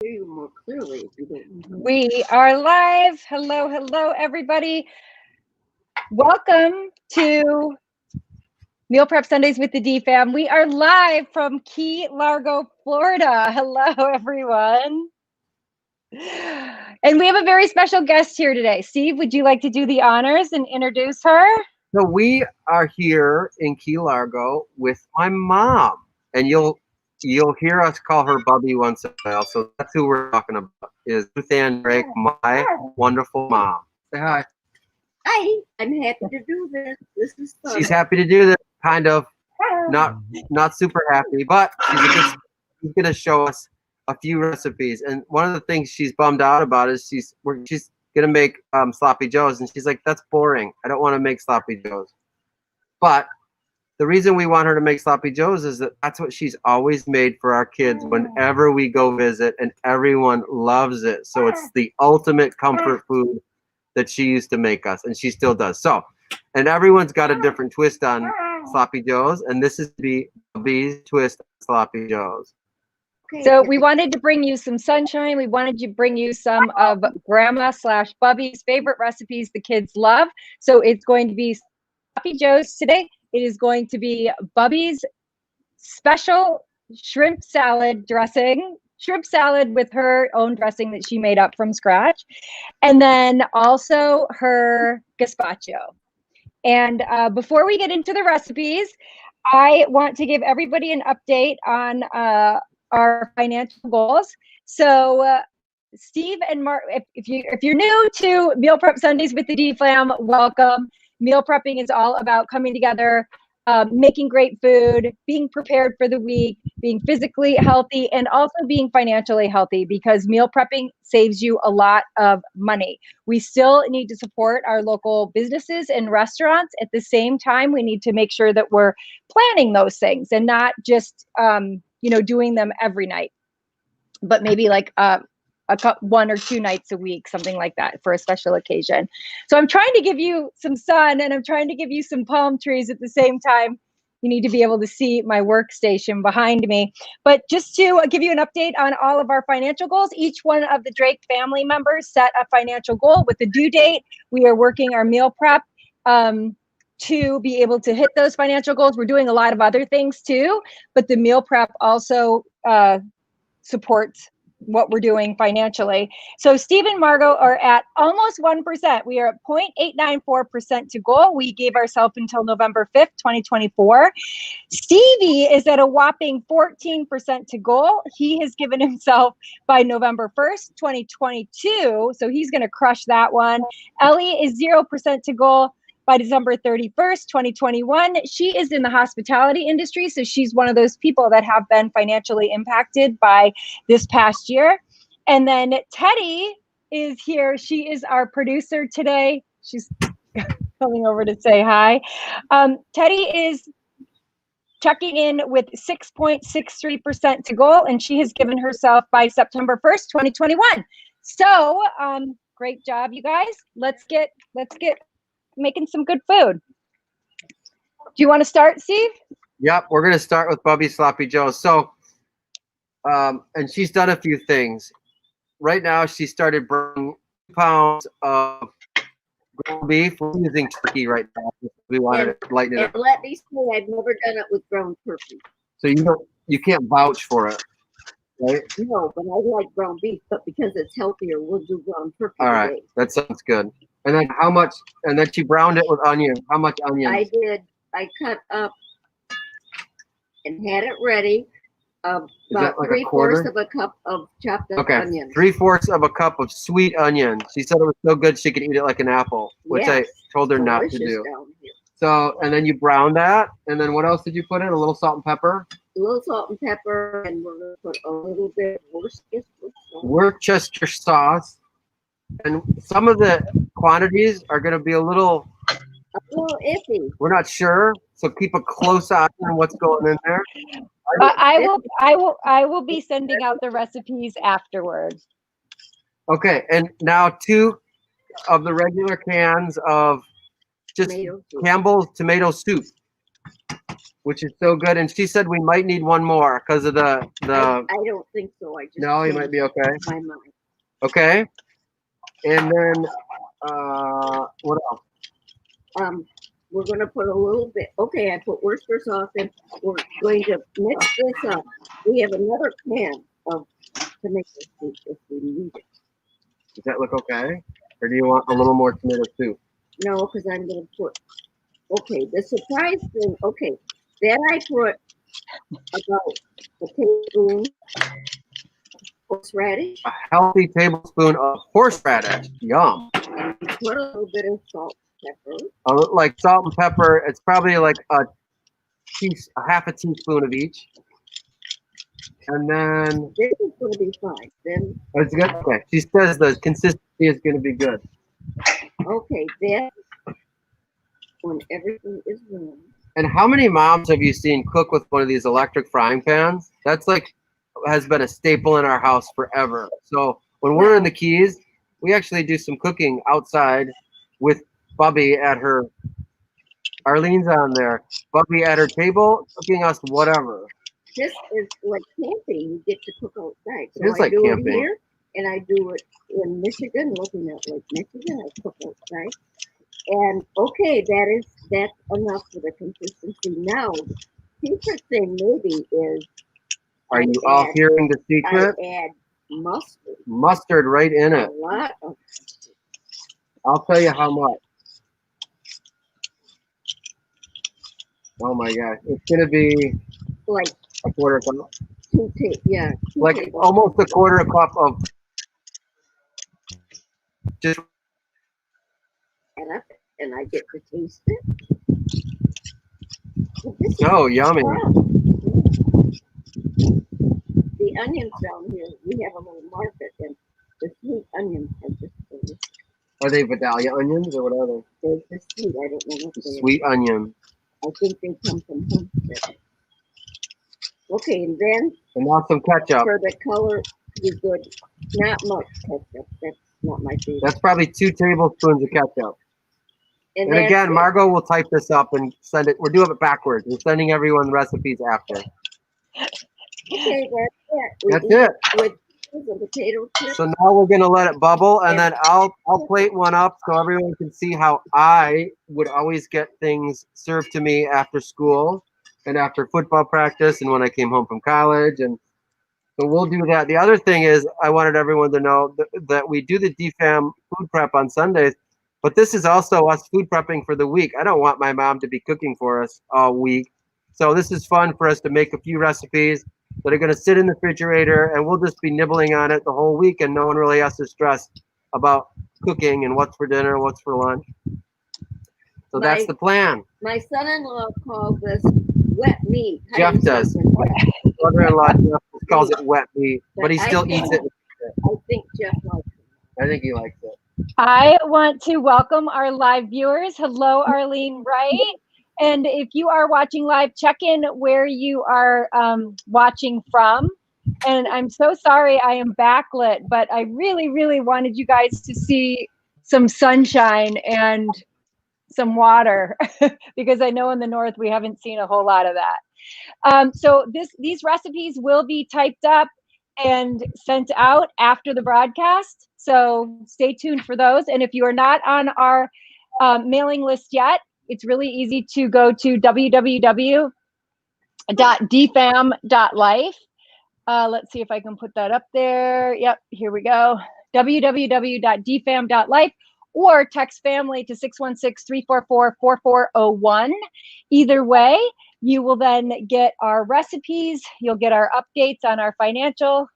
hear you more clearly if you don't. We are live. Hello, hello, everybody. Welcome to Meal Prep Sundays with the DFAM. We are live from Key Largo, Florida. Hello, everyone. And we have a very special guest here today. Steve, would you like to do the honors and introduce her? So we are here in Key Largo with my mom, and you'll hear us call her Bubby once in a while. So that's who we're talking about, is Ruth Ann Drake, my wonderful mom. Say hi. Hi, I'm happy to do this. This is fun. She's happy to do this, kind of, not super happy, but she's going to show us a few recipes. And one of the things she's bummed out about is she's gonna make sloppy joes, and she's like, that's boring, I don't want to make sloppy joes. But the reason we want her to make sloppy joes is that that's what she's always made for our kids whenever we go visit, and everyone loves it. So it's the ultimate comfort food that she used to make us, and she still does. So, and everyone's got a different twist on sloppy joes, and this is the Bubby's twist on sloppy joes. So we wanted to bring you some sunshine. We wanted to bring you some of Grandma/Bubby's favorite recipes the kids love. So it's going to be sloppy joes today. It is going to be Bubby's special shrimp salad dressing, shrimp salad with her own dressing that she made up from scratch. And then also her gazpacho. And before we get into the recipes, I want to give everybody an update on our financial goals. So Steve and Mark, if you're new to Meal Prep Sundays with the DFAM, welcome. Meal prepping is all about coming together, making great food, being prepared for the week, being physically healthy, and also being financially healthy, because meal prepping saves you a lot of money. We still need to support our local businesses and restaurants. At the same time, we need to make sure that we're planning those things and not just doing them every night, but maybe like one or two nights a week, something like that, for a special occasion. So I'm trying to give you some sun, and I'm trying to give you some palm trees at the same time. You need to be able to see my workstation behind me. But just to give you an update on all of our financial goals, each one of the Drake family members set a financial goal with a due date. We are working our meal prep to be able to hit those financial goals. We're doing a lot of other things too, but the meal prep also supports what we're doing financially. So Steve and Margot are at almost 1%. We are at 0.894% to goal. We gave ourselves until November 5th, 2024. Stevie is at a whopping 14% to goal. He has given himself by November 1st, 2022. So he's going to crush that one. Ellie is 0% to goal by December 31st, 2021. She is in the hospitality industry, so she's one of those people that have been financially impacted by this past year. And then Teddy is here. She is our producer today. She's coming over to say hi. Teddy is checking in with 6.63% to goal, and she has given herself by September 1st, 2021. So great job, you guys. Let's get making some good food. Do you want to start, Steve? Yep, we're going to start with Bubby's sloppy joes. So, and she's done a few things. Right now, she started bringing 2 pounds of ground beef. We're using turkey right now. We wanted to lighten it up. And let me say, I've never done it with ground turkey. So you can't vouch for it, right? No, but I like ground beef, but because it's healthier, we'll do ground turkey. All right, that sounds good. And then how much? And then she browned it with onion. How much onion? I did. I cut up and had it ready. About like 3/4 of a cup of chopped up onions. 3/4 of a cup of sweet onion. She said it was so good she could eat it like an apple, which I told her not to do. So, and then you brown that, and then what else did you put in? A little salt and pepper? A little salt and pepper, and we're going to put a little bit of Worcestershire sauce. And some of the quantities are going to be a little iffy. We're not sure, so keep a close eye on what's going in there. I will be sending out the recipes afterwards. Okay, and now 2 of the regular cans of just Campbell's tomato soup. which is so good. And she said we might need one more because of the. I don't think so. I just No, you might be okay. my mind. Okay. And then, what else? We're going to put a little bit. Okay, I put Worcester sauce in. We're going to mix this up. We have another can of tomato soup if we need it. Does that look okay? Or do you want a little more tomato soup? No, because I'm going to put. Okay, the surprise thing. Okay, then I put about a tablespoon horseradish. A healthy tablespoon of horseradish. Yum. And put a little bit of salt, pepper. Like salt and pepper. It's probably like a half a teaspoon of each. And then this is going to be fine. Then it's good. Okay. She says the consistency is going to be good. Okay, then when everything is warm. And how many moms have you seen cook with one of these electric frying pans? That's like has been a staple in our house forever. So when we're in the Keys, we actually do some cooking outside with Bubby at her. Arlene's on there. Bubby at her table, cooking us whatever. This is like camping. You get to cook outside. So It is like do camping. it here, and I do it in Michigan, looking at Lake Michigan. I cook outside. And okay, that's enough for the consistency. Now, the secret thing maybe is. Are you all hearing the secret? I add mustard. Mustard right in it. A lot of mustard. I'll tell you how much. Oh my gosh, it's gonna be like a quarter cup. Like almost a quarter cup of just. And I get to taste it. Oh, yummy. The onions down here, we have a little market, and the sweet onions are just delicious. Are they Vidalia onions or what are they? They're just sweet. I don't know what they are. Sweet onion. I think they come from Homestead. Okay, and then and now some ketchup. For the color to be good, not much ketchup. That's not my favorite. That's probably 2 tablespoons of ketchup. And again, it. Margot will type this up and send it. We're doing it backwards. We're sending everyone recipes after. Okay, that's it. With the potato chips. So now we're gonna let it bubble, and then I'll plate one up so everyone can see how I would always get things served to me after school and after football practice and when I came home from college. And so we'll do that. The other thing is I wanted everyone to know that we do the DFAM food prep on Sundays, but this is also us food prepping for the week. I don't want my mom to be cooking for us all week. So this is fun for us to make a few recipes that are going to sit in the refrigerator, and we'll just be nibbling on it the whole week, and no one really has to stress about cooking and what's for dinner, what's for lunch. So that's the plan. My son-in-law calls this wet meat. Jeff does. Brother-in-law Jeff calls it wet meat, but he still eats it. I think Jeff likes it. I think he likes it. I want to welcome our live viewers. Hello, Arlene Wright. And if you are watching live, check in where you are watching from. And I'm so sorry I am backlit, but I really, really wanted you guys to see some sunshine and some water because I know in the north we haven't seen a whole lot of that. So these recipes will be typed up and sent out after the broadcast. So stay tuned for those. And if you are not on our mailing list yet, it's really easy to go to www.dfam.life. Let's see if I can put that up there. Yep, here we go. www.dfam.life or text family to 616-344-4401. Either way, you will then get our recipes. You'll get our updates on our financial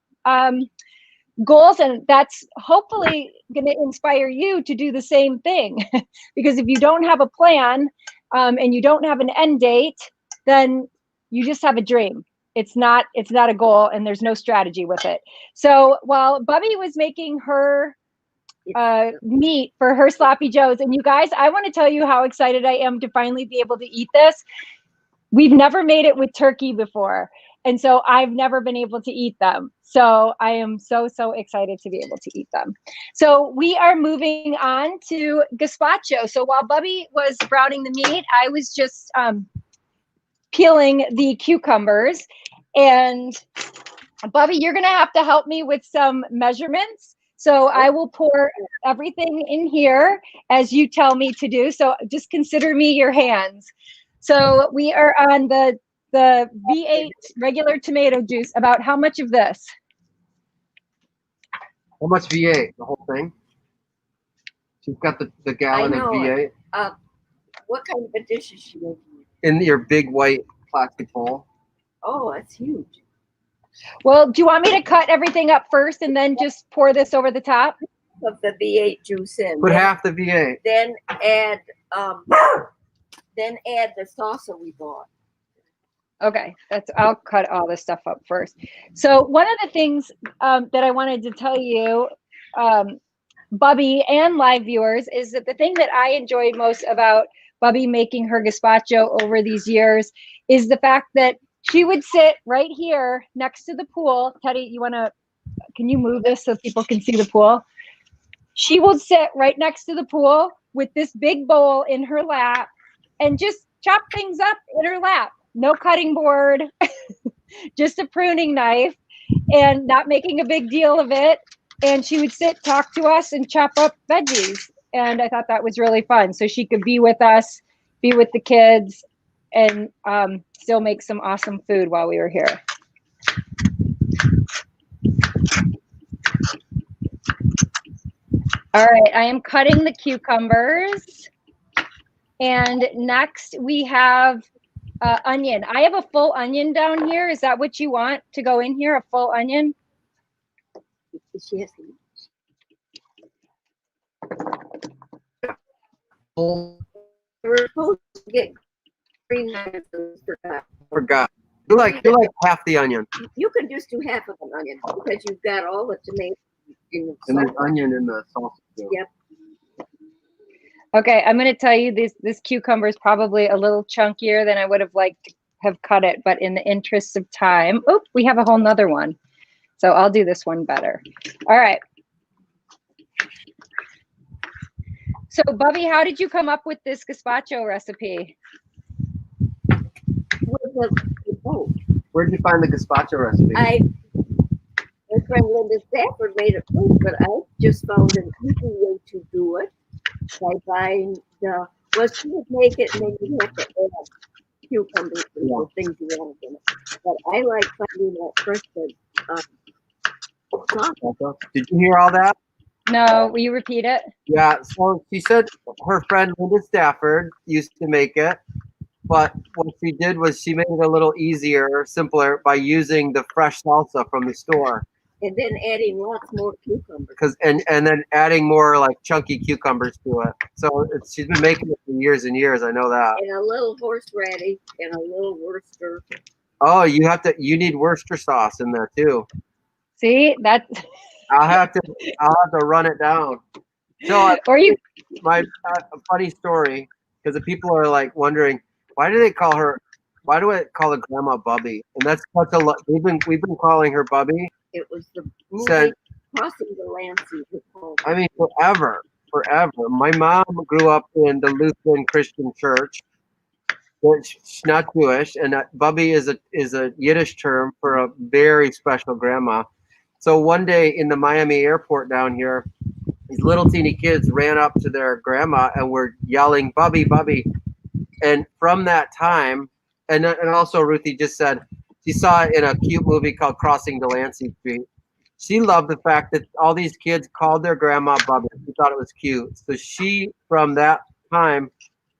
goals, and that's hopefully going to inspire you to do the same thing. Because if you don't have a plan and you don't have an end date, then you just have a dream. It's not a goal, and there's no strategy with it. So while Bubby was making her meat for her sloppy joes, and you guys, I want to tell you how excited I am to finally be able to eat this. We've never made it with turkey before, and so I've never been able to eat them. So I am so excited to be able to eat them. So we are moving on to gazpacho. So while Bubby was browning the meat, I was just peeling the cucumbers. And Bubby, you're going to have to help me with some measurements. So I will pour everything in here as you tell me to do. So just consider me your hands. So we are on the V8 regular tomato juice. About how much of this? How much V8? The whole thing? She's got the gallon of V8. What kind of a dish is she making? In your big white plastic bowl. Oh, that's huge. Well, do you want me to cut everything up first and then just pour this over the top? Of the V8 juice in. Put half the V8. Then add the salsa we bought. Okay, I'll cut all this stuff up first. So one of the things that I wanted to tell you, Bubby and live viewers, is that the thing that I enjoyed most about Bubby making her gazpacho over these years is the fact that she would sit right here next to the pool. Teddy, can you move this so people can see the pool? She will sit right next to the pool with this big bowl in her lap and just chop things up in her lap. No cutting board, just a pruning knife, and not making a big deal of it. And she would sit, talk to us, and chop up veggies. And I thought that was really fun. So she could be with us, be with the kids, and still make some awesome food while we were here. All right, I am cutting the cucumbers. And next we have onion. I have a full onion down here. Is that what you want to go in here, a full onion? Yes. We're supposed to get green onions. Forgot. You like half the onion. You can just do half of an onion because you've got all the tomatoes in And the onion in the salsa too. Yep. Okay, I'm going to tell you this cucumber is probably a little chunkier than I would have liked to have cut it, but in the interest of time, oh, we have a whole nother one. So I'll do this one better. All right. So Bubby, how did you come up with this gazpacho recipe? Where did you find the gazpacho recipe? My friend Linda Stafford made it first, but I just found an easy way to do it by buying she would make it and then you have to add cucumbers and the things you want in it. But I like finding that fresh sauce. Did you hear all that? No, will you repeat it? Yeah, so she said her friend Linda Stafford used to make it, but what she did was she made it a little easier, simpler by using the fresh salsa from the store. And then adding lots more cucumbers. And then adding more like chunky cucumbers to it. So she's been making it for years and years. I know that. And a little horseradish and a little Worcester. Oh, you need Worcester sauce in there too. See, that's. I'll have to run it down. So my funny story, because the people are like wondering why do I call her Grandma Bubby? And that's such a lot. We've been calling her Bubby. It was the movie Crossing the Lancey. I mean, forever. My mom grew up in the Lutheran Christian church. She's not Jewish, and Bubby is a Yiddish term for a very special grandma. So one day in the Miami airport down here, these little teeny kids ran up to their grandma and were yelling, "Bubby, Bubby." And from that time, and also Ruthie just said, she saw it in a cute movie called Crossing Delancey Street. She loved the fact that all these kids called their grandma Bubby. She thought it was cute. So she, from that time,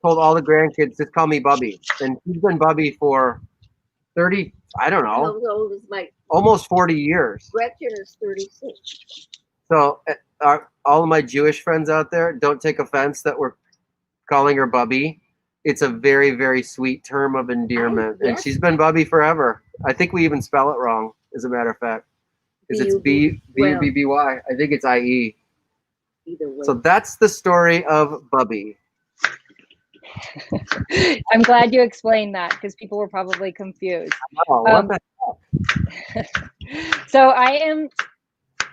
told all the grandkids, just call me Bubby. And she's been Bubby for 30, I don't know. How old is my almost 40 years. Gretchen is 36. So all of my Jewish friends out there, don't take offense that we're calling her Bubby. It's a very, very sweet term of endearment. Yes. And she's been Bubby forever. I think we even spell it wrong, as a matter of fact. Because it's B-U-B-B-Y. I think it's I-E. Either way. So that's the story of Bubby. I'm glad you explained that because people were probably confused. Oh, what the heck? So I am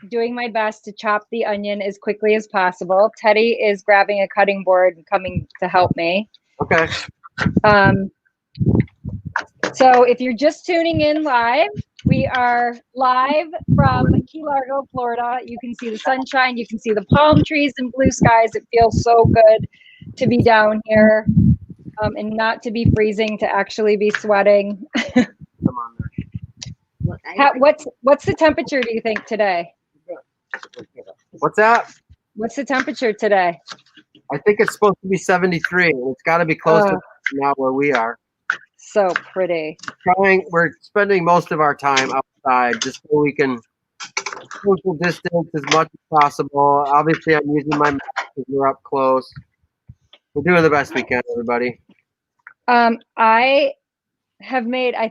doing my best to chop the onion as quickly as possible. Teddy is grabbing a cutting board and coming to help me. Okay. So if you're just tuning in live, we are live from Key Largo, Florida. You can see the sunshine, you can see the palm trees and blue skies. It feels so good to be down here and not to be freezing, to actually be sweating. Come on there. What's the temperature, do you think, today? What's that? What's the temperature today? I think it's supposed to be 73, and it's got to be close to now where we are. So pretty. We're spending most of our time outside just so we can social distance as much as possible. Obviously, I'm using my mask because we're up close. We're doing the best we can, everybody. I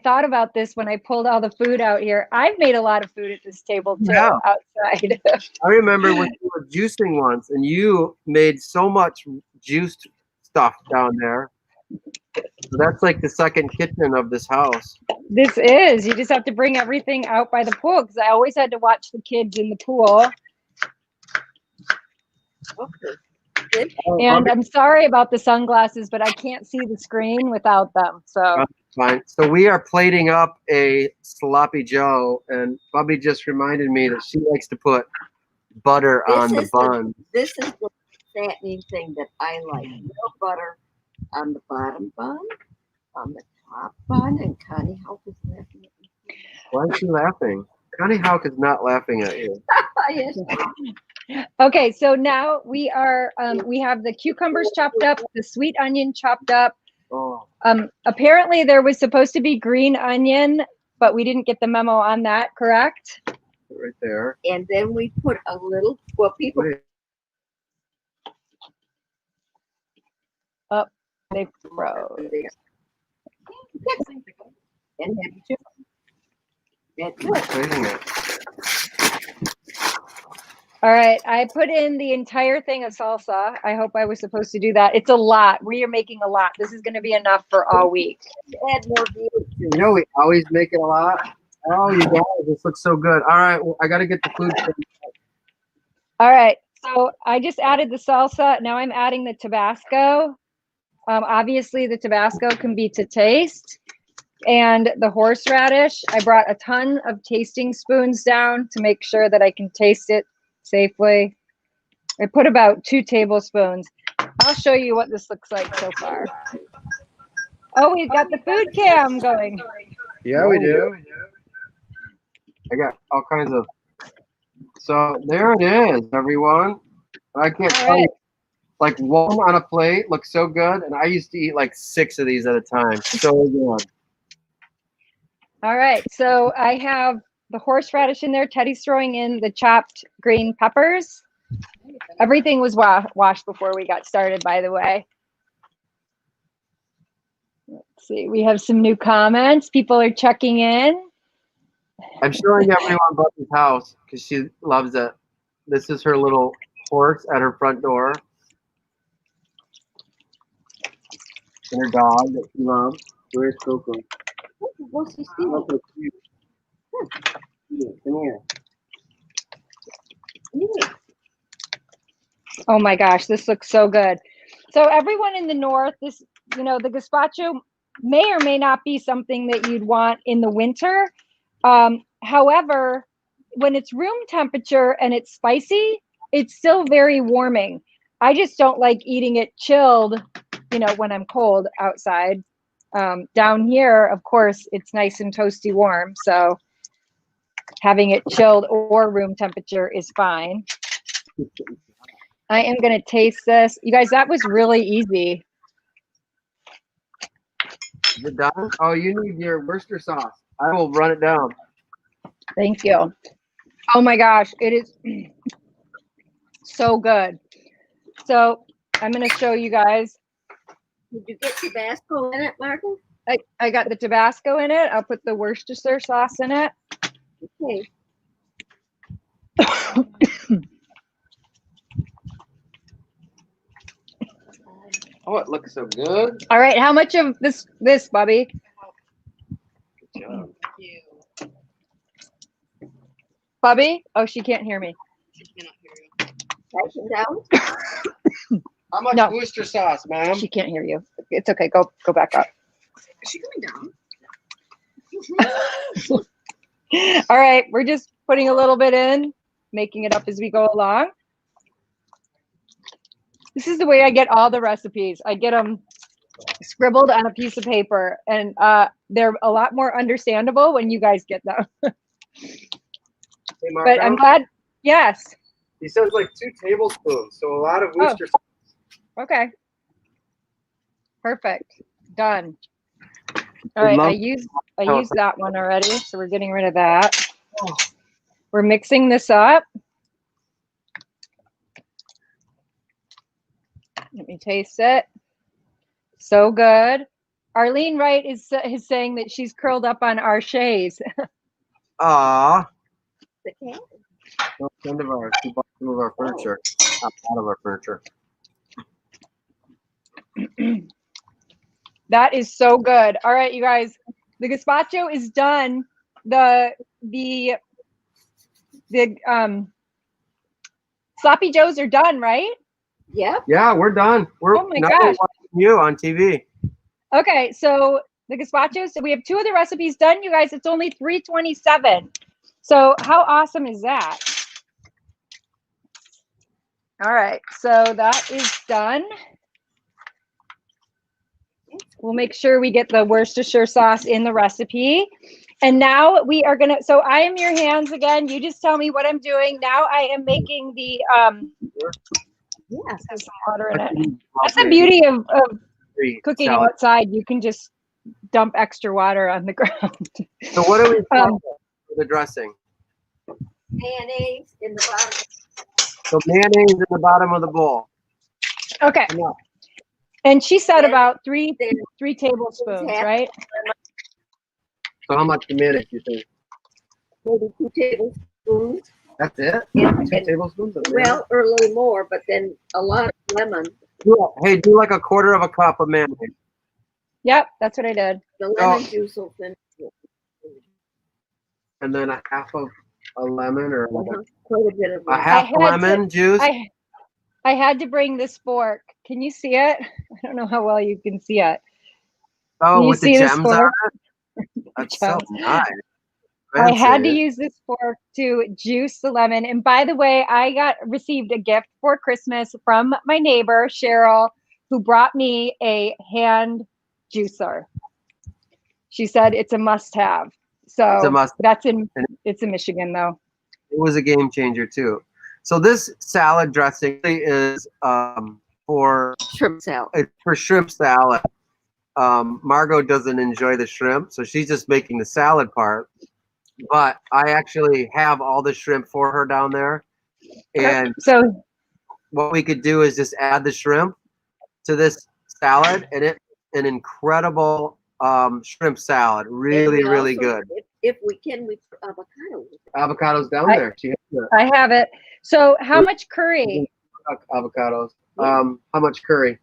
thought about this when I pulled all the food out here. I've made a lot of food at this table too, outside. I remember when you were juicing once, and you made so much juiced stuff down there. So that's like the second kitchen of this house. This is. You just have to bring everything out by the pool, because I always had to watch the kids in the pool. Okay. And I'm sorry about the sunglasses, but I can't see the screen without them. So fine. So we are plating up a sloppy Joe, and Bubby just reminded me that she likes to put butter on the bun. This is the fattening thing that I like. No butter on the bottom bun, on the top bun, and Connie Houck is laughing at me. Why is she laughing? Connie Houck is not laughing at you. Yes. Okay, so now we are we have the cucumbers chopped up, the sweet onion chopped up. Oh. Apparently there was supposed to be green onion, but we didn't get the memo on that, correct? Right there. And then we put a little, well, people. Wait. Oh, they froze. And that's it. All right, I put in the entire thing of salsa. I hope I was supposed to do that. It's a lot. We are making a lot. This is going to be enough for all week. Add more views. You know, we always make it a lot. Oh, you guys, this looks so good. All right, well, I got to get the food. All right, so I just added the salsa. Now I'm adding the Tabasco. Obviously, the Tabasco can be to taste. And the horseradish, I brought a ton of tasting spoons down to make sure that I can taste it safely. I put about 2 tablespoons. I'll show you what this looks like so far. Oh, we've got the food cam going. Yeah, we do. I got all kinds of. So there it is, everyone. I can't tell you. Like one on a plate looks so good, and I used to eat like 6 of these at a time. So good. All right, so I have the horseradish in there. Teddy's throwing in the chopped green peppers. Everything was washed before we got started, by the way. Let's see, we have some new comments. People are checking in. I'm showing everyone Bubby's house because she loves it. This is her little horse at her front door. And her dog that she loves. Where's Coco? What's he Come here. Oh my gosh, this looks so good. So everyone in the north, this, you know, the gazpacho may or may not be something that you'd want in the winter. However, when it's room temperature and it's spicy, it's still very warming. I just don't like eating it chilled, you know, when I'm cold outside. Down here, of course, it's nice and toasty warm. So having it chilled or room temperature is fine. I am going to taste this. You guys, that was really easy. Is it done? Oh, you need your Worcester sauce. I will run it down. Thank you. Oh my gosh, it is so good. So I'm going to show you guys. Did you get Tabasco in it, Martin? I got the Tabasco in it. I'll put the Worcestershire sauce in it. Okay. Oh, it looks so good. All right, how much of this, Bubby? Good job. Bubby? Oh, she can't hear me. Action down. How much No. Worcester sauce, ma'am? She can't hear you. It's okay. Go back up. Is she coming down? All right, we're just putting a little bit in, making it up as we go along. This is the way I get all the recipes. I get them scribbled on a piece of paper, and they're a lot more understandable when you guys get them. Hey, Marco, But I'm glad. Yes. he says like 2 tablespoons, so a lot of Worcester. Okay. Perfect. Done. All right. I used that one already, so we're getting rid of that. We're mixing this up. Let me taste it. So good. Arlene Wright is saying that she's curled up on our chaise. Aw. The cat. No friend of ours. She bought some of our furniture. Not out of our furniture. That is so good. All right, you guys, the gazpacho is done. The sloppy joes are done, right? Yep. Yeah, we're done. We're Oh my now gosh. we're watching you on TV. Okay, so the gazpacho, so we have 2 of the recipes done, you guys. It's only $3.27. So how awesome is that? All right, so that is done. We'll make sure we get the Worcestershire sauce in the recipe. And now we are gonna, so I am your hands again. You just tell me what I'm doing. Now I am making the, Yes. there's some water in it. That's the beauty of cooking salad. outside. You can just dump extra water on the ground. So what do we for the dressing? Mayonnaise in the bottom. So mayonnaise in the bottom of the bowl. Okay. Enough. And she said Then about three tablespoons, right? So how much mayonnaise do you think? Maybe 2 tablespoons. That's it? Yeah. 2 tablespoons of mayonnaise? Well, or a little more, but then a lot of lemon. Yeah. Hey, do like a 1/4 cup of mayonnaise. Yep, that's what I did. The lemon juice will finish it. And then a 1/2 of a lemon or like Quite a bit of a lemon. half lemon juice. I had to bring this fork. Can you see it? I don't know how well you can see it. Oh, you with the see this gems on fork? it? That's so nice. I had to Fancy. use this fork to juice the lemon. And by the way, I received a gift for Christmas from my neighbor, Cheryl, who brought me a hand juicer. She said it's a must-have. So It's a must. it's in Michigan though. It was a game changer too. So this salad dressing is for Shrimp salad. it's for shrimp salad. Margot doesn't enjoy the shrimp, so she's just making the salad part. But I actually have all the shrimp for her down there. And so what we could do is just add the shrimp to this salad, and it's an incredible shrimp salad. Really, really good. If we can, we put avocado. Avocados down there. She has it. I have it. So how much curry? Avocados. How much curry?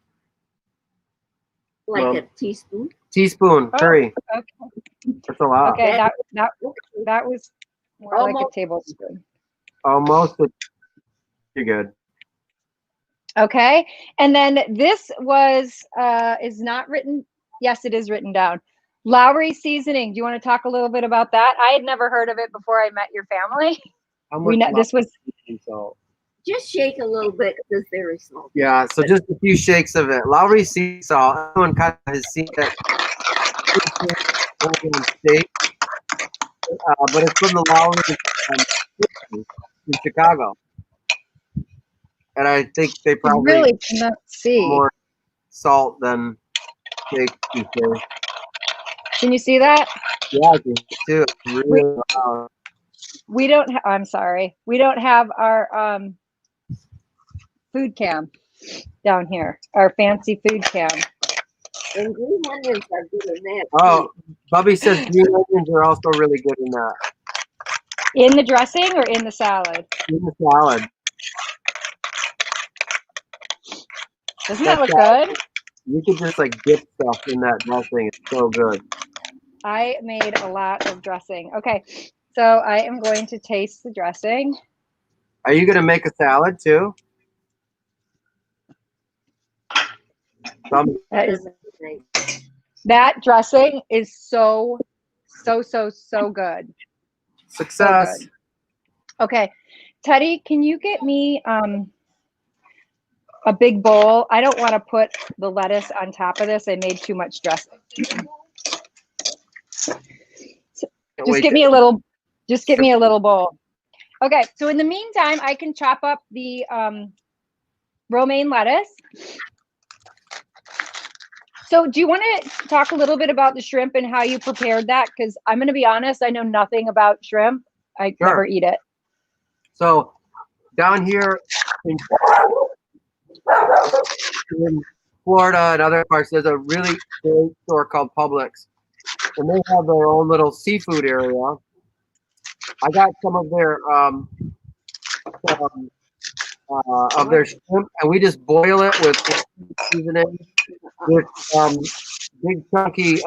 Like a teaspoon. Teaspoon curry. Okay. That's a lot. Okay, that was more like a tablespoon. Almost. You're good. Okay, and then this is not written. Yes, it is written down. Lowry seasoning. Do you want to talk a little bit about that? I had never heard of it before I met your family. How much This was salt? Just shake a little bit because it's very salty. Yeah, so just a few shakes of it. Lowry sea salt. Everyone kind of has seen it on steak, but it's from the Lowry in Chicago, and I think they probably really cannot see more salt than steak these days. Can you see that? Yeah, I can too. It's really loud. We don't. I'm sorry. We don't have our food cam down here. Our fancy food cam. And green onions are good in that. Oh, Bubby says green onions are also really good in that. In the dressing or in the salad? In the salad. Doesn't that look good? You could just like dip stuff in that dressing. It's so good. I made a lot of dressing. Okay, so I am going to taste the dressing. Are you gonna make a salad too? That dressing is so So good. Success. So good. Okay. Teddy, can you get me a big bowl? I don't want to put the lettuce on top of this. I made too much dressing. Just get me a little bowl. Okay, so in the meantime, I can chop up the romaine lettuce. So do you want to talk a little bit about the shrimp and how you prepared that? Because I'm going to be honest, I know nothing about shrimp. I never eat it. So down here in Florida and other parts, there's a really great store called Publix, and they have their own little seafood area. I got some of their shrimp, and we just boil it with seasoning, with big chunky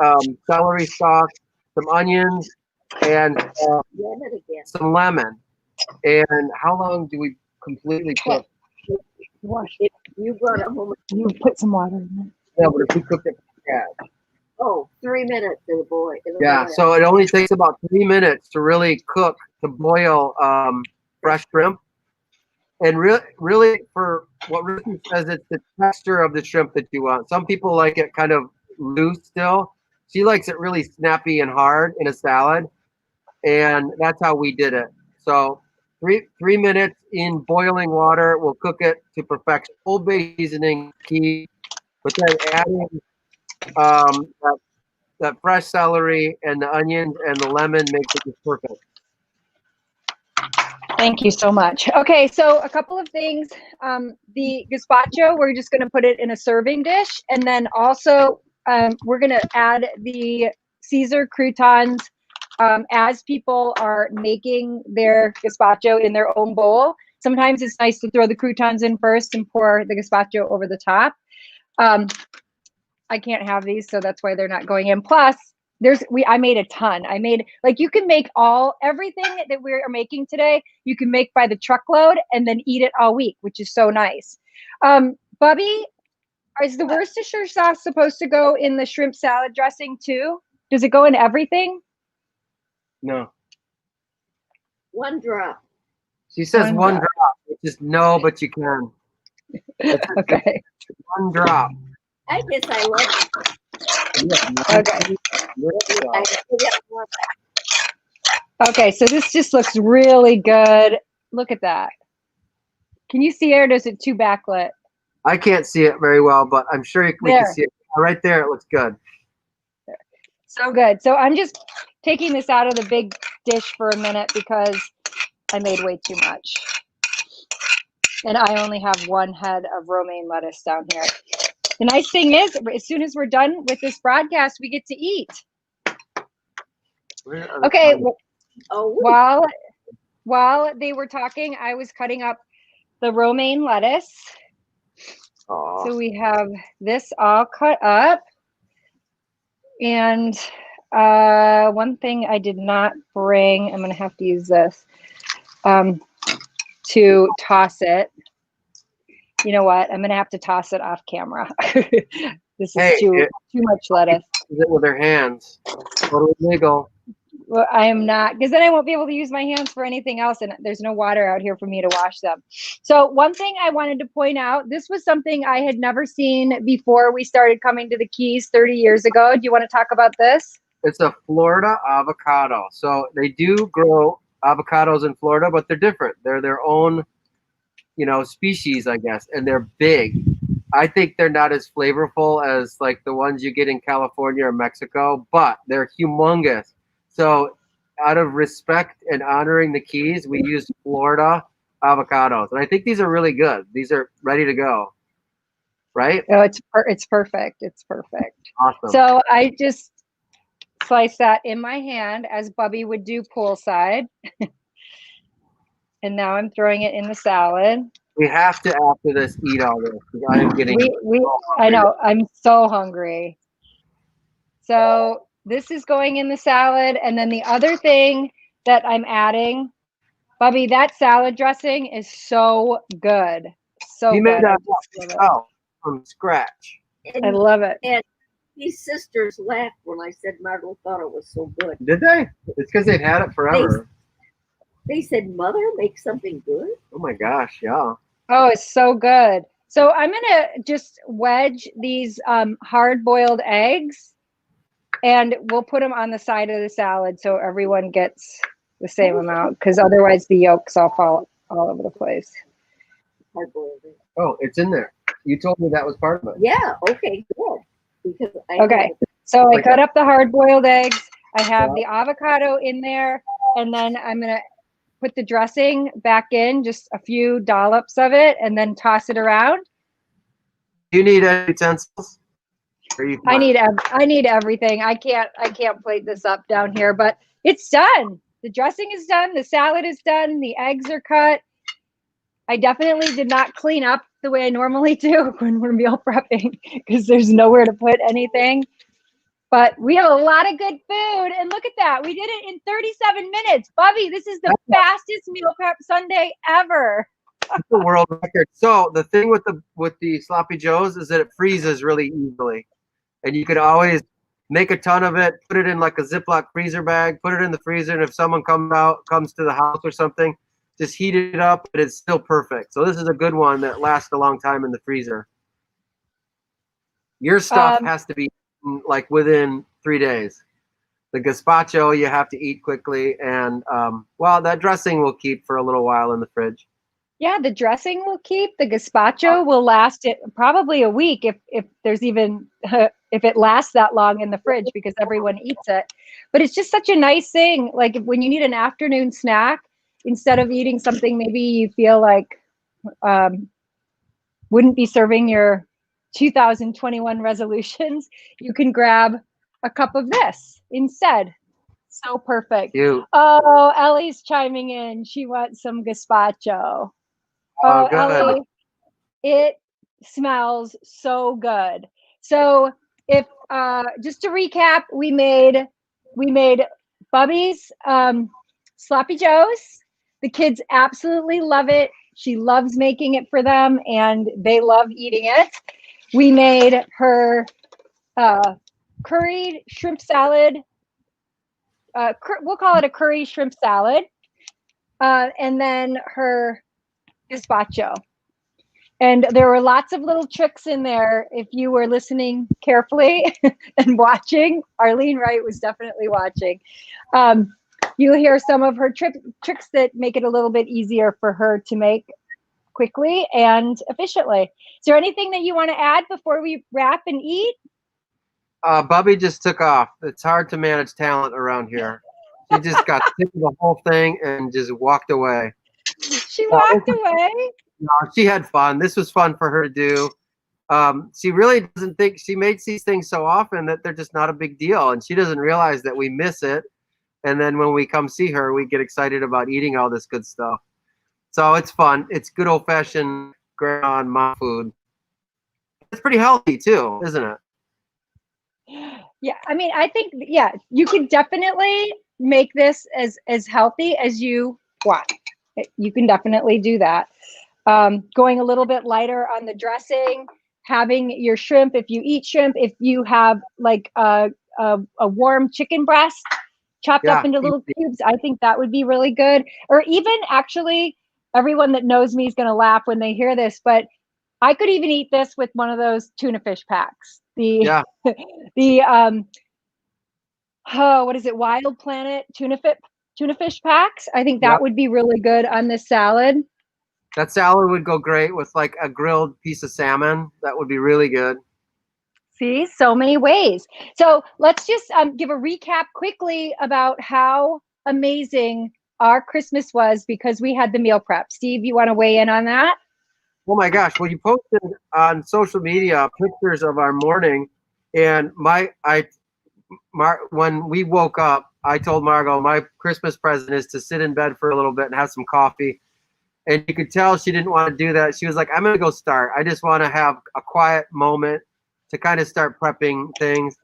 celery stalk, some onions, and some lemon. And how long do we completely cook? Wash it. You brought it home. You put some water in it. Yeah, but if we cook it, Oh, 3 minutes, boy. yeah. So it only takes about 3 minutes to really cook, to boil fresh shrimp. And really, for what Ricky says, it's the texture of the shrimp that you want. Some people like it kind of loose still. She likes it really snappy and hard in a salad, and that's how we did it. So 3 minutes in boiling water, we'll cook it to perfection. Old Bay seasoning key, but then adding that fresh celery and the onions and the lemon makes it just perfect. Thank you so much. Okay, so a couple of things. The gazpacho, we're just going to put it in a serving dish, and then also we're going to add the Caesar croutons as people are making their gazpacho in their own bowl. Sometimes it's nice to throw the croutons in first and pour the gazpacho over the top. I can't have these, so that's why they're not going in. Plus, I made a ton. I made, like, you can make everything that we are making today, you can make by the truckload and then eat it all week, which is so nice. Bubby, is the Worcestershire sauce supposed to go in the shrimp salad dressing too? Does it go in everything? No. 1 drop. She says one drop, which is no, but you can. Okay. 1 drop. I guess I love it. Okay. Okay, so this just looks really good. Look at that. Can you see it, or is it too backlit? I can't see it very well, but I'm sure we can see it. Right there, it looks good. So good. So I'm just taking this out of the big dish for a minute because I made way too much. And I only have 1 head of romaine lettuce down here. The nice thing is, as soon as we're done with this broadcast, we get to eat. Okay. While they were talking, I was cutting up the romaine lettuce. So we have this all cut up. And one thing I did not bring, I'm going to have to use this to toss it. You know what? I'm going to have to toss it off camera. This is too much lettuce. Use it with her hands. Totally legal. Well, I am not, because then I won't be able to use my hands for anything else, and there's no water out here for me to wash them. So one thing I wanted to point out, this was something I had never seen before we started coming to the Keys 30 years ago. Do you want to talk about this? It's a Florida avocado. So they do grow avocados in Florida, but they're different. They're their own, species, I guess, and they're big. I think they're not as flavorful as like the ones you get in California or Mexico, but they're humongous. So out of respect and honoring the Keys, we use Florida avocados. And I think these are really good. These are ready to go. Right? Oh, it's perfect. It's perfect. Awesome. So I just slice that in my hand as Bubby would do poolside. And now I'm throwing it in the salad. We have to, after this, eat all this, because I am getting I know, I'm so hungry. So this is going in the salad. And then the other thing that I'm adding, Bubby, that salad dressing is so good. So you good. made that from scratch. I love it. And these sisters laughed when I said Margot thought it was so good. Did they? It's because they've had it forever. They said, Mother, make something good? Oh my gosh, yeah. Oh, it's so good. So I'm gonna just wedge these hard-boiled eggs, and we'll put them on the side of the salad so everyone gets the same amount, because otherwise the yolks all fall all over the place. Hard-boiled egg. Oh, it's in there. You told me that was part of it. Yeah, okay, good. Because Okay, so I like cut up the hard-boiled eggs. I have the avocado in there, and then I'm gonna put the dressing back in, just a few dollops of it, and then toss it around. Do you need any utensils? I need everything. I can't plate this up down here, but it's done. The dressing is done. The salad is done. The eggs are cut. I definitely did not clean up the way I normally do when we're meal prepping because there's nowhere to put anything. But we have a lot of good food, and look at that. We did it in 37 minutes. Bubby, this is the fastest meal prep Sunday ever. It's the world record. So the thing with the sloppy joes is that it freezes really easily, and you could always make a ton of it, put it in like a Ziploc freezer bag, put it in the freezer, and if someone comes to the house or something, just heat it up, and it's still perfect. So this is a good one that lasts a long time in the freezer. Your stuff has to be like within 3 days. The gazpacho you have to eat quickly, and well, that dressing will keep for a little while in the fridge. Yeah, the dressing will keep. The gazpacho will last it probably a week if there's even if it lasts that long in the fridge because everyone eats it. But it's just such a nice thing. Like when you need an afternoon snack, instead of eating something maybe you feel like wouldn't be serving your 2021 resolutions, you can grab a cup of this instead. So perfect. Oh, Ellie's chiming in. She wants some gazpacho. Oh, Ellie, it smells so good. So if just to recap, we made Bubby's sloppy joes. The kids absolutely love it. She loves making it for them, and they love eating it. We made her curried shrimp salad. We'll call it a curry shrimp salad, and then her gazpacho. And there were lots of little tricks in there. If you were listening carefully and watching, Arlene Wright was definitely watching. You'll hear some of her tricks that make it a little bit easier for her to make quickly and efficiently. Is there anything that you want to add before we wrap and eat? Bubby just took off. It's hard to manage talent around here. She just got sick of the whole thing and just walked away. She walked away? No, she had fun. This was fun for her to do. She really doesn't think she makes these things so often that they're just not a big deal. And she doesn't realize that we miss it. And then when we come see her, we get excited about eating all this good stuff. So it's fun. It's good old-fashioned grandma and mom food. It's pretty healthy too, isn't it? Yeah, I mean, I think, yeah, you can definitely make this as healthy as you want. You can definitely do that. Going a little bit lighter on the dressing, having your shrimp, if you eat shrimp, if you have like a warm chicken breast chopped up into little cubes, I think that would be really good. Or even actually, everyone that knows me is going to laugh when they hear this, but I could even eat this with one of those tuna fish packs. What is it? Wild Planet tuna fish packs. I think that would be really good on this salad. That salad would go great with like a grilled piece of salmon. That would be really good. See, so many ways. So let's just give a recap quickly about how amazing our Christmas was because we had the meal prep. Steve, you want to weigh in on that? Oh my gosh. Well, you posted on social media pictures of our morning, and when we woke up, I told Margot my Christmas present is to sit in bed for a little bit and have some coffee. And you could tell she didn't want to do that. She was like, I'm going to go start. I just want to have a quiet moment to kind of start prepping things.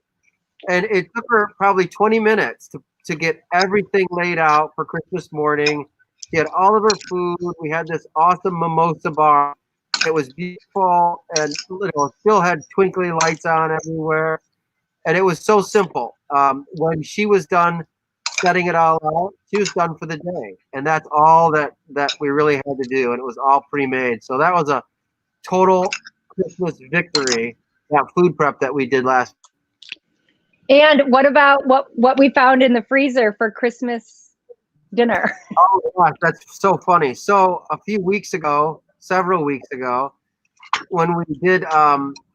And it took her probably 20 minutes to get everything laid out for Christmas morning. She had all of her food. We had this awesome mimosa bar. It was beautiful and still had twinkly lights on everywhere. And it was so simple. When she was done setting it all out, she was done for the day, and that's all that we really had to do, and it was all pre-made. So that was a total Christmas victory. That food prep that we did last. And what about what we found in the freezer for Christmas dinner? Oh gosh, that's so funny. So a few weeks ago, several weeks ago, when we did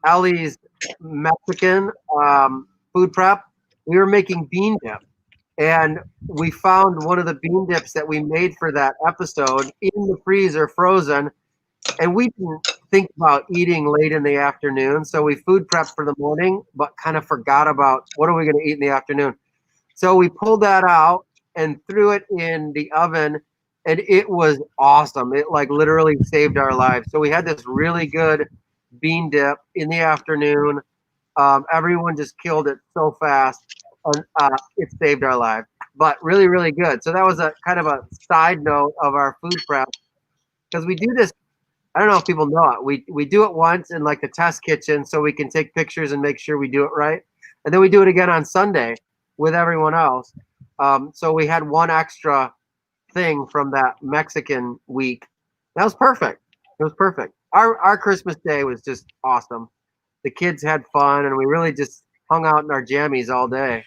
Ellie's Mexican food prep, we were making bean dip. And we found one of the bean dips that we made for that episode in the freezer, frozen. And we didn't think about eating late in the afternoon. So we food prepped for the morning, but kind of forgot about what are we going to eat in the afternoon. So we pulled that out and threw it in the oven, and it was awesome. It like literally saved our lives. So we had this really good bean dip in the afternoon. Everyone just killed it so fast, and it saved our life. But really, really good. So that was a kind of a side note of our food prep, because we do this. I don't know if people know it. We do it once in like the test kitchen, so we can take pictures and make sure we do it right, and then we do it again on Sunday with everyone else. So we had one extra thing from that Mexican week. That was perfect. It was perfect. Our Christmas day was just awesome. The kids had fun, and we really just hung out in our jammies all day.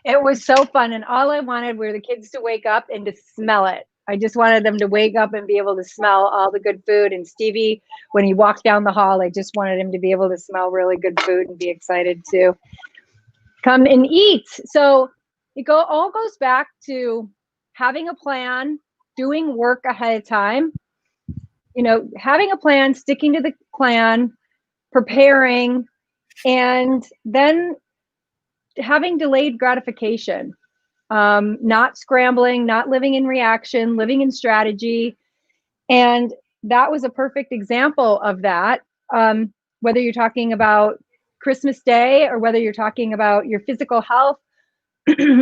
It was so fun, and all I wanted were the kids to wake up and to smell it. I just wanted them to wake up and be able to smell all the good food. And Stevie, when he walked down the hall, I just wanted him to be able to smell really good food and be excited to come and eat. So it all goes back to having a plan, doing work ahead of time, having a plan, sticking to the plan, preparing, and then having delayed gratification, not scrambling, not living in reaction, living in strategy. And that was a perfect example of that. Whether you're talking about Christmas Day, or whether you're talking about your physical health,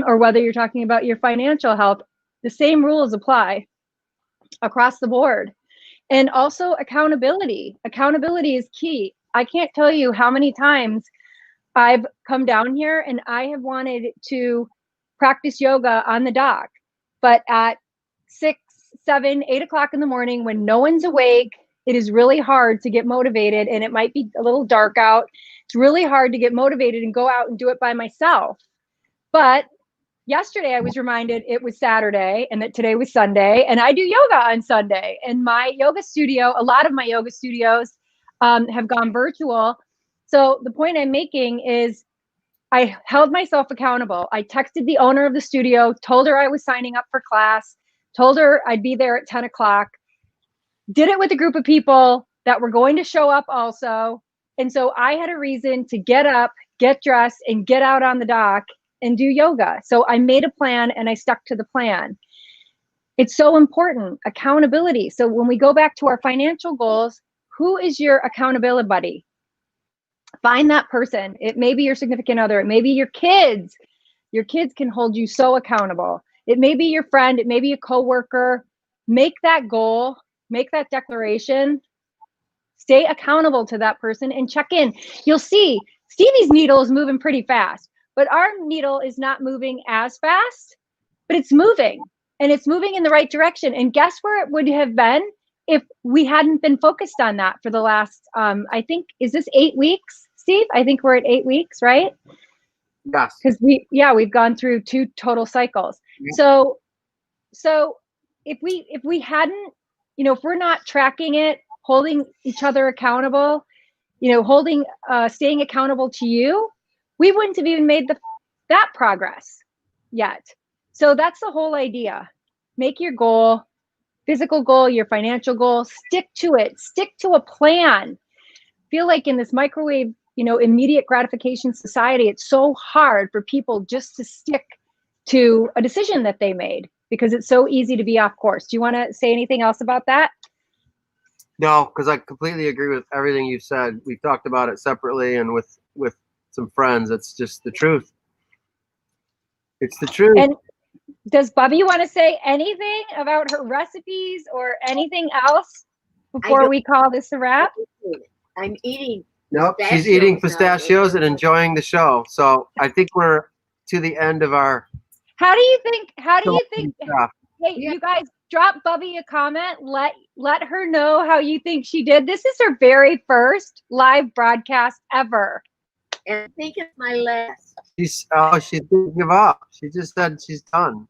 or whether you're talking about your financial health, the same rules apply across the board. And also accountability. Accountability is key. I can't tell you how many times I've come down here and I have wanted to practice yoga on the dock, but at 6, 7, 8 o'clock in the morning when no one's awake, it is really hard to get motivated, and it might be a little dark out. It's really hard to get motivated and go out and do it by myself. But yesterday I was reminded it was Saturday and that today was Sunday, and I do yoga on Sunday. And my yoga studio, a lot of my yoga studios have gone virtual. So the point I'm making is I held myself accountable. I texted the owner of the studio, told her I was signing up for class, told her I'd be there at 10 o'clock, did it with a group of people that were going to show up also. And so I had a reason to get up, get dressed, and get out on the dock and do yoga. So I made a plan and I stuck to the plan. It's so important, accountability. So when we go back to our financial goals, who is your accountability buddy? Find that person. It may be your significant other. It may be your kids. Your kids can hold you so accountable. It may be your friend. It may be a coworker. Make that goal. Make that declaration. Stay accountable to that person and check in. You'll see Stevie's needle is moving pretty fast, but our needle is not moving as fast, but it's moving, and it's moving in the right direction. And guess where it would have been if we hadn't been focused on that for the last, I think, is this 8 weeks, Steve? I think we're at 8 weeks, right? Yes. Because we've gone through 2 total cycles. Yeah. So if we hadn't, if we're not tracking it, holding each other accountable, staying accountable to you, we wouldn't have even made that progress yet. So that's the whole idea. Make your goal, physical goal, your financial goal, stick to it, stick to a plan. Feel like in this microwave, immediate gratification society, it's so hard for people just to stick to a decision that they made because it's so easy to be off course. Do you want to say anything else about that? No, because I completely agree with everything you said. We've talked about it separately and with some friends. It's just the truth. It's the truth. And does Bubby want to say anything about her recipes or anything else before we call this a wrap? I'm eating Nope, she's eating pistachios and enjoying the show. So I think we're to the end of our. How do you think? Stuff. Hey, you guys, drop Bubby a comment. Let her know how you think she did. This is her very first live broadcast ever. And I think it's my last. She didn't give up. She just said she's done.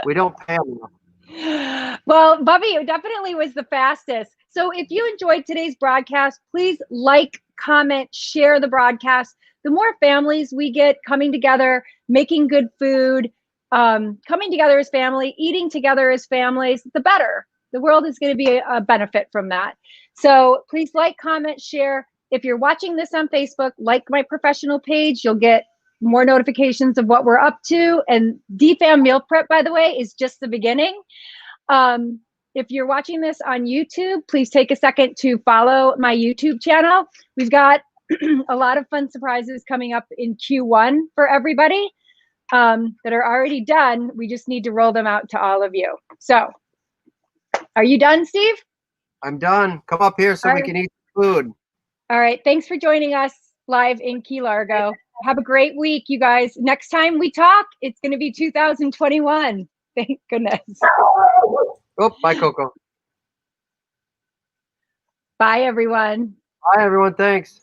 We don't pay enough. Well, Bubby definitely was the fastest. So if you enjoyed today's broadcast, please like, comment, share the broadcast. The more families we get coming together, making good food, coming together as family, eating together as families, the better. The world is going to be a benefit from that. So please like, comment, share. If you're watching this on Facebook, like my professional page. You'll get more notifications of what we're up to. And DFAM Meal Prep, by the way, is just the beginning. If you're watching this on YouTube, please take a second to follow my YouTube channel. We've got a lot of fun surprises coming up in Q1 for everybody that are already done. We just need to roll them out to all of you. So are you done, Steve? I'm done. Come up here so we can eat food. All right. Thanks for joining us live in Key Largo. Have a great week, you guys. Next time we talk, it's going to be 2021. Thank goodness. Oh, bye, Coco. Bye, everyone. Bye, everyone. Thanks.